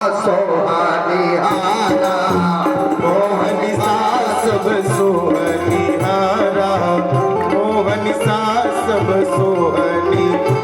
सोहनिहारा मोहन सा सब सोहनिहारा मोहन सा सब सोहनिहारा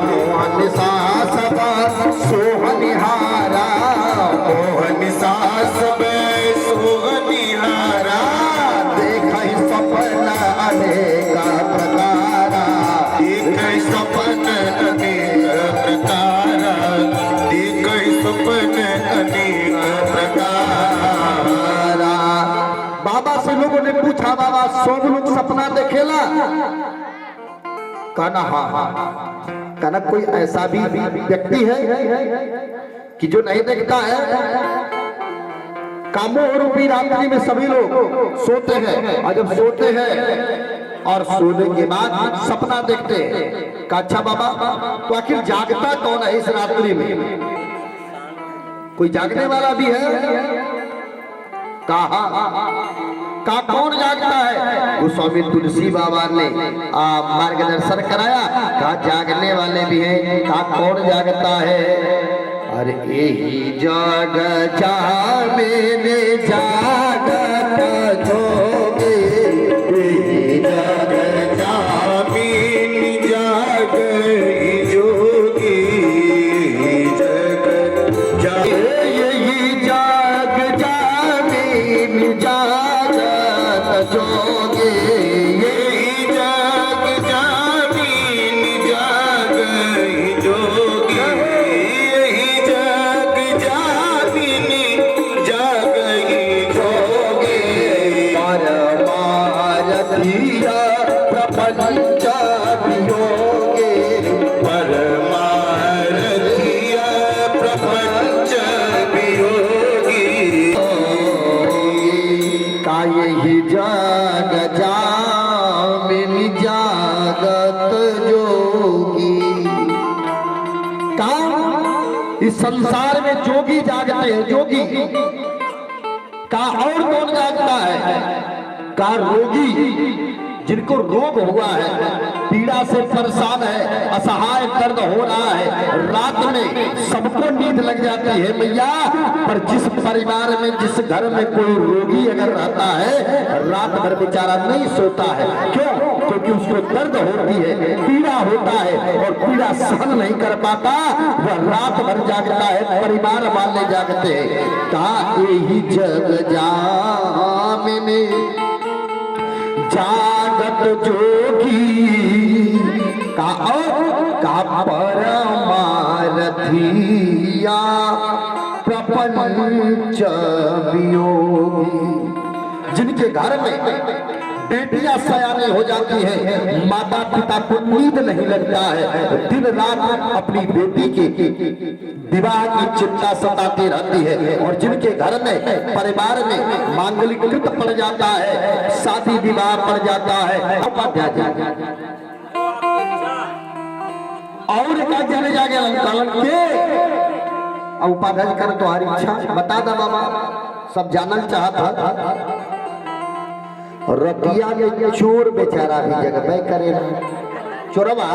मोहन सा सब सोहनिहारा मोहन सा सब सोहनिहारा देखै सपना अनेक प्रकारा देखै सपना अनेक प्रकारा सपन अनेक प्रकारा। बाबा से लोगों ने पूछा, बाबा सब लोग सपना देखेला? कहना हाँ। कहना कोई ऐसा भी व्यक्ति है कि जो नहीं देखता है? कामों रूपी रात्रि में सभी लोग सोते हैं, और जब सोते हैं और सोने के बाद सपना देखते हैं। अच्छा बाबा, तो आखिर जागता कौन है इस रात्रि में? कोई जागने वाला भी है? कहा कौन जागता है? गोस्वामी तुलसी बाबा ने मार्गदर्शन कराया। कहा जागने वाले भी हैं। कहा कौन जागता है? अरे यही जाग जा मैंने जागत जोगे, यही जाग जा मैंने जाग जोगी, जोगे यही जाग जामीन जाग जोगे, यही जाग जामीन जाग जोगे। परमारथिया प्रपंच वियोगे, परमारथिया प्रपंच वियोगी। का यही जाग जामिन जागत जोगी। का इस संसार में जोगी जागते हैं, जोगी। का और कौन जागता है? का रोगी, जिनको रोग हुआ है, पीड़ा से परेशान है, असहाय दर्द हो रहा है, रात में सबको नींद लग जाती है मैया। पर जिस परिवार में, जिस घर में कोई रोगी अगर रहता है, रात भर बेचारा नहीं सोता है। क्यों? क्योंकि उसको दर्द होती है, पीड़ा होता है, और पीड़ा सहन नहीं कर पाता, वह रात भर जागता है, परिवार वाले जागते हैं। कहा यही जग जामिन जागत जोगी। का परमारथिया प्रपंच वियोगी। जिनके घर में बेटियां सयानी हो जाती हैं, माता पिता को नींद नहीं लगता है, दिन रात अपनी बेटी के विवाह की चिंता सताती रहती है। और जिनके घर में, परिवार में मांगलिक कृत पड़ जाता है, शादी विवाह पड़ जाता है, और क्या जाने जागे अंकलन के उपाध्याय कर तुम्हारी इच्छा बता दा बाबा, सब जानल चाहता। रतिया में चोर बेचारा भी जगबे करे, चोरवा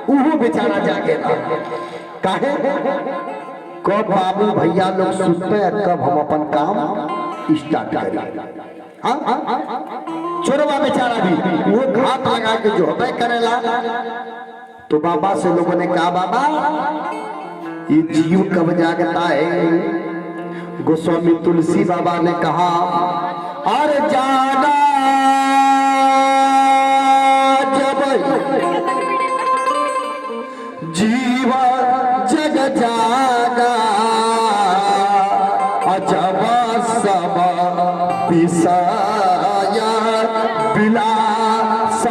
उहो बेचारा जागे ना। काहे? कब बाबू भैया लोग सुते, कब हम अपन काम स्टार्ट करें। चोरवा बेचारा भी वो घात लगा के जो हबे करेला। तो बाबा से लोगों ने कहा, बाबा ये जीव कब जागता है? गोस्वामी तुलसी बाबा ने कहा, और जाना जब जीव जग जागा, जब सब पिसाया विलास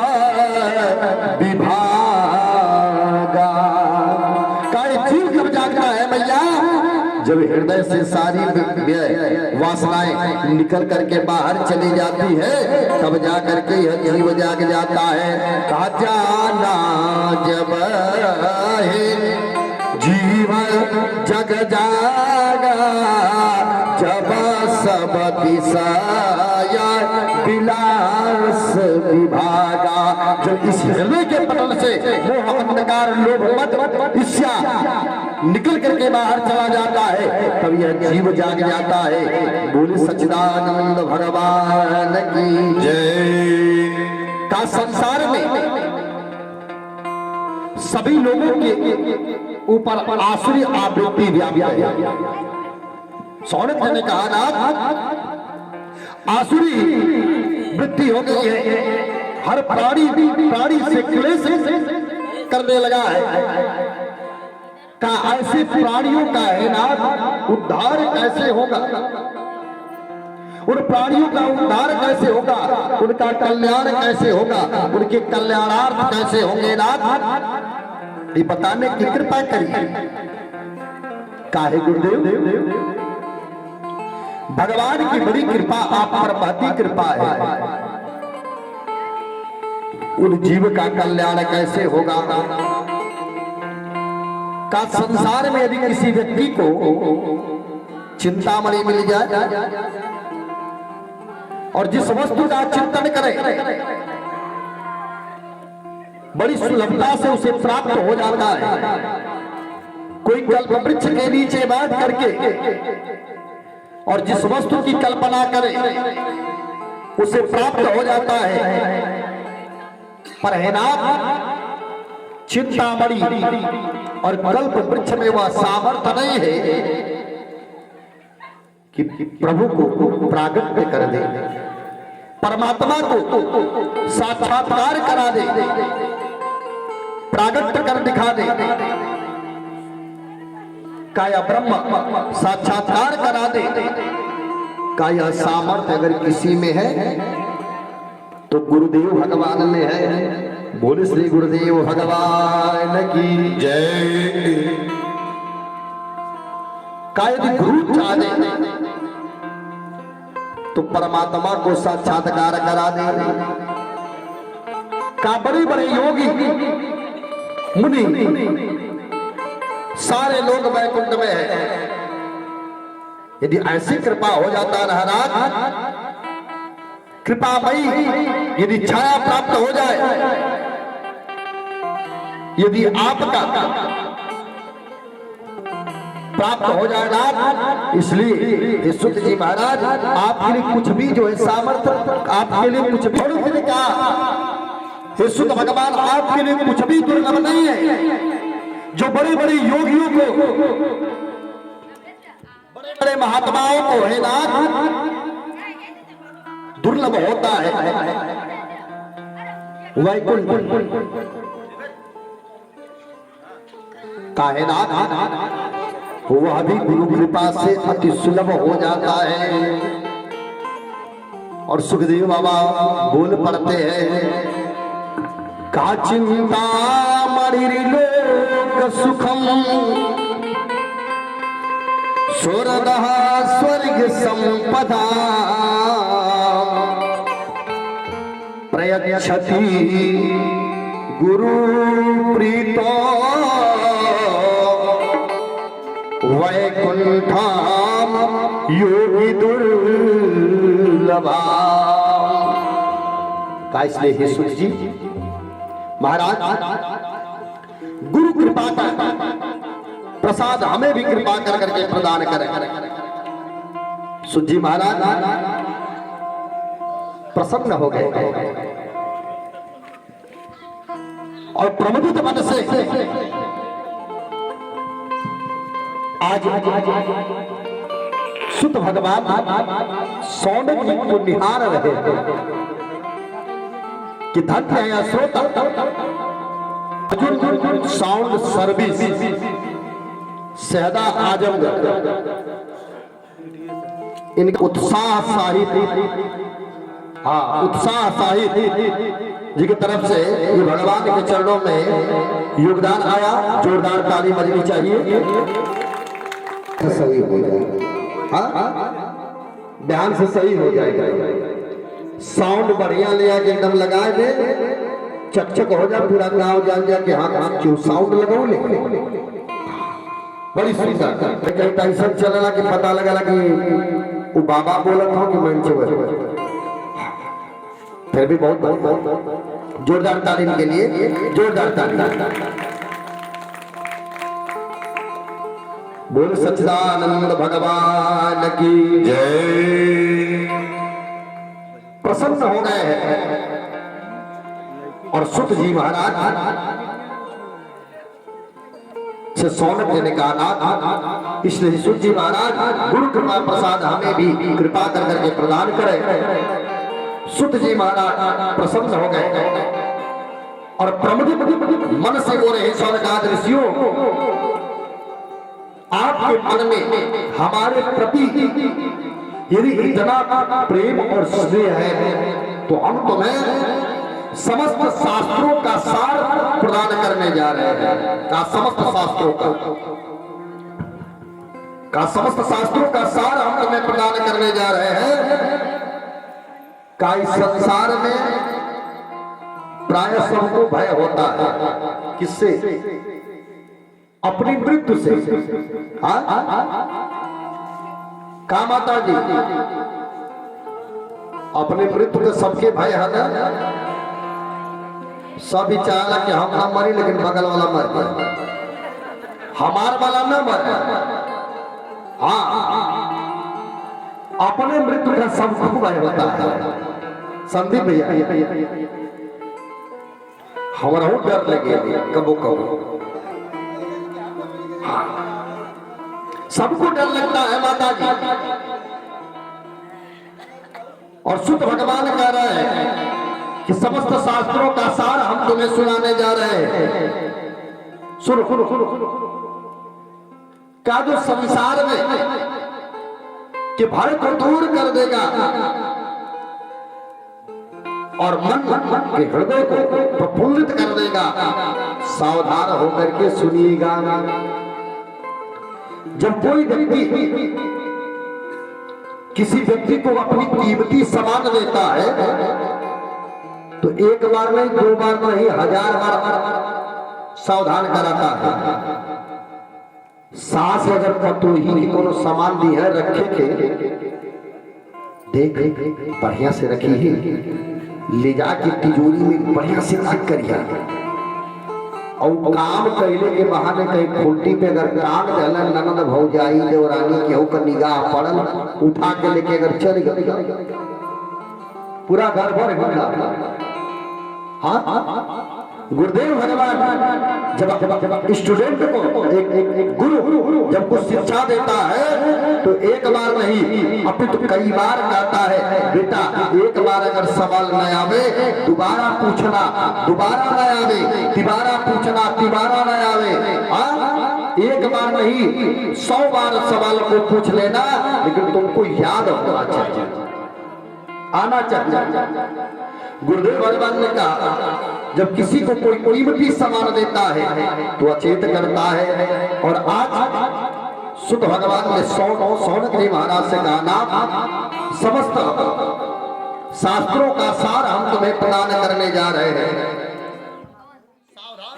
विभागा। काय जीव कब जागता है मैया? जब हृदय से सारी वासनाएं निकल करके बाहर चली जाती है, तब जा करके यह जीव जाग जाता है। कहा जाना जब है जीव जग जागा, जब सब दिशाया विलास विभागा। जब इस हृदय के पटल से मोह अंधकार लोभ मद ईर्ष्या निकल करके बाहर चला जाता है, तब यह जीव जाग जाता है। बोले सच्चिदानंद भगवान की जय। का संसार में सभी लोगों के ऊपर आसुरी आवृत्ति व्याप्त है। सौनक ने कहा ना, आसुरी वृत्ति हो गई है, हर प्राणी से क्लेश करने लगा है। का ऐसे प्राणियों का है ना उद्धार कैसे होगा, उन प्राणियों का उद्धार कैसे होगा, उनका कल्याण कैसे होगा, उनके कल्याणार्थ कैसे होंगे नाथ, ये बताने की कृपा करिए। काहे गुरुदेव, भगवान की बड़ी कृपा आप पर महती कृपा है। उन जीव का कल्याण कैसे होगा, का संसार में यदि किसी व्यक्ति को चिंतामणि मिल जाए और जिस वस्तु का चिंतन करे बड़ी सुलभता से उसे प्राप्त हो जाता है। कोई कल्प वृक्ष के नीचे बैठ करके और जिस वस्तु की कल्पना करे उसे प्राप्त हो जाता है। पर है नाथ, चिंतामणि और कल्प वृक्ष में वह सामर्थ्य नहीं है कि प्रभु को प्रागट्य कर दे, परमात्मा को साक्षात्कार करा दे, प्रागट्य कर दिखा दे। काया ब्रह्म साक्षात्कार करा दे। काया सामर्थ्य अगर किसी में है तो गुरुदेव भगवान में है। बोले श्री गुरुदेव भगवान की जय। का यदि गुरु चाहे तो परमात्मा को साक्षात्कार करा दे। का बड़े बड़े योगी मुनि सारे लोग वैकुंठ में है। यदि ऐसी कृपा हो जाता महाराज, कृपामयी यदि छाया प्राप्त हो जाए, यदि आपका प्राप्त हो जाएगा। इसलिए सुत जी महाराज आपके लिए कुछ भी जो है सामर्थ्य, आपके लिए कुछ भी कहा, हे सुत भगवान आपके लिए कुछ भी दुर्लभ नहीं है। जो बड़े बड़े योगियों को, बड़े बड़े महात्माओं को है ना दुर्लभ होता है वैकुंठ का है ना, वह भी गुरु कृपा से अति सुलभ हो जाता है। और सुखदेव बाबा बोल पड़ते हैं, का चिंता मणिर्लोक सुखम सुरदः स्वर्ग संपदा प्रयच्छति गुरु प्रीतो वैकुंठम योगी दुर्लभा। का इसलिए हे सुत जी महाराज गुरु कृपा का प्रसाद हमें भी कृपा कर करके प्रदान करें। सुत जी महाराज प्रसन्न हो गए और प्रमुदित मन से आज सुत भगवान सौनक जी को निहार रहे कि धन्य है श्रोता अर्जुन साउंड सर्विस सहदा आजमगढ़, इनका उत्साह साहित्य, हाँ उत्साह साहित्य जी की तरफ से ये भगवान के चरणों में योगदान आया। जोरदार ताली बजनी चाहिए। सही हो जाएगा, हाँ ध्यान से सही हो जाएगा। साउंड बढ़िया ले आके एकदम लगाए दे, चकचक हो जाए, पूरा गाँव जान जा के हाँ क्यों साउंड लगाओ ले। बड़ी सुंदर कहीं टेंशन चलेगा कि पता लगा कि वो बाबा बोला था कि मंच पर, फिर भी बहुत बहुत बहुत जोरदार तालीम के लिए जोरदार तालीम। बोल सच्चिदानंद भगवान की जय। प्रसन्न हो गए हैं और सुत जी महाराज से सौनक जी ने कहा, इसलिए सुत जी महाराज गुरु कृपा प्रसाद हमें भी कृपा कर करके प्रदान करें। सुत जी महाराज प्रसन्न हो गए और प्रमुदित मन से बोले, हे सौनकादि ऋषियों, आपके मन में हमारे प्रति यदि इतना प्रेम और स्नेह है तो हम तुम्हें समस्त शास्त्रों का सार प्रदान करने जा रहे हैं। का समस्त शास्त्रों का समस्त शास्त्रों का सार हम तुम्हें प्रदान करने जा रहे हैं। का इस संसार में प्राय सबको भय होता है। किससे? अपनी मृत्यु से। का माता जी, अपनी मृत्यु के सबके भय है ना। सब चाहला कि हम ना मरी लेकिन बगल वाला मर गया, हमार वाला ना मर। हाँ, अपने मृत्यु का सबको भय होता है। संदीप भैया, हमारा डर लगे कबो कबो। हाँ, सबको डर लगता है माता जी। और सुत भगवान कह रहे हैं कि समस्त शास्त्रों का सार हम तुम्हें सुनाने जा रहे हैं। सुनो का जो संसार में कि भय को दूर कर देगा और मन के हृदय को प्रफुल्लित कर देगा, सावधान होकर के सुनिएगा। जब कोई व्यक्ति किसी व्यक्ति को अपनी कीमती सामान देता है तो एक बार नहीं, दो बार नहीं, 1000 बार सावधान कराता है। सास अगर पतोही को सामान दी है रखे के, देख बढ़िया से रखी है, ले जाके तिजोरी में बढ़िया से रख करिया। और काम कैले के बहाने कहीं खुलटी पे अगर टांग देला, ननद भौजाई देवरानी केहू का निगाह पड़ल, उठा के लेके अगर चल गई, पूरा घर भर घूमला। हाँ, गुरुदेव भगवान जब स्टूडेंट को एक गुरु जब कुछ शिक्षा देता है तो एक बार नहीं अपितु कई बार कहता है, बेटा एक बार अगर सवाल न आवे दोबारा पूछना, दोबारा न आवे तिबारा पूछना, तिबारा न आवे। एक बार नहीं 100 बार सवाल को पूछ लेना, लेकिन तुमको याद होना चाहिए, आना चाहिए। गुरुदेव भगवान ने कहा जब किसी को कोई कीमती सामान देता है तो अचेत करता है। और आज सुत भगवान ने सौनक जी महाराज से कहा, ना समस्त शास्त्रों का सार हम तुम्हें प्रदान करने जा रहे हैं।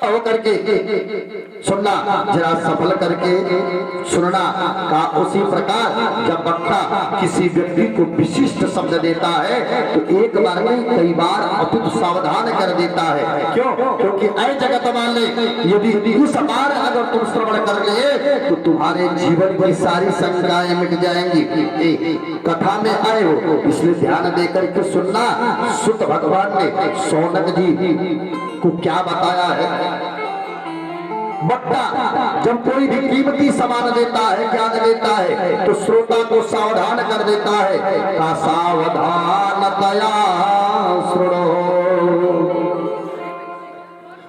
होकर के सुनना, जरा सफल करके सुनना। का उसी प्रकार जब वक्ता किसी व्यक्ति को विशिष्ट शब्द देता है तो एक बार नहीं कई बार अपितु सावधान कर देता है। क्यों? क्योंकि ऐ जगत वाले, यदि उस बार अगर तुम श्रवण कर लिए तो तुम्हारे जीवन की सारी शंकाएं मिट जाएंगी। कथा में आए हो इसलिए ध्यान देकर के सुनना। सुत भगवान ने सौनक जी को क्या बताया है। बट्टा जब कोई भी कीमती सामान देता है, ज्ञान देता है तो श्रोता को सावधान कर देता है। का सावधानतया श्रुणो।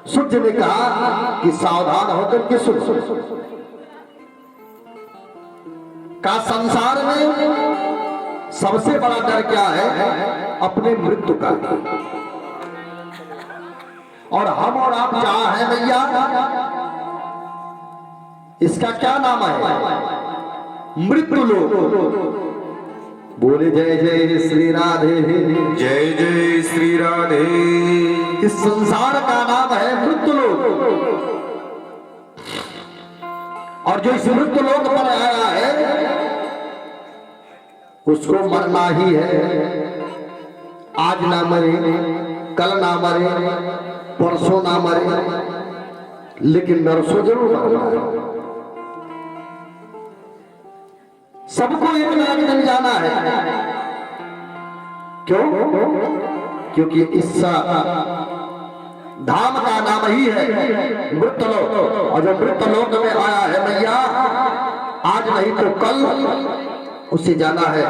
सूर्य ने कहा कि सावधान होकर के सुन। का संसार में सबसे बड़ा डर क्या है? अपने मृत्यु का। और हम और आप क्या है भैया? इसका क्या नाम है? मृत्यु लोक। बोले जय जय श्री राधे, जय जय श्री राधे। इस संसार का नाम है मृत्यु लोक। और जो इस मृत्यु लोक पर आया है उसको मरना ही है। आज ना मरे, कल ना मरे, परसों ना मरे, लेकिन नरसों जरूर मरना है। सबको एक ना एक दिन जाना है। क्यों? क्योंकि इस धाम का नाम ही है मृतलोक, और जो मृतलोक में आया है मैया, आज नहीं तो कल उसे जाना है।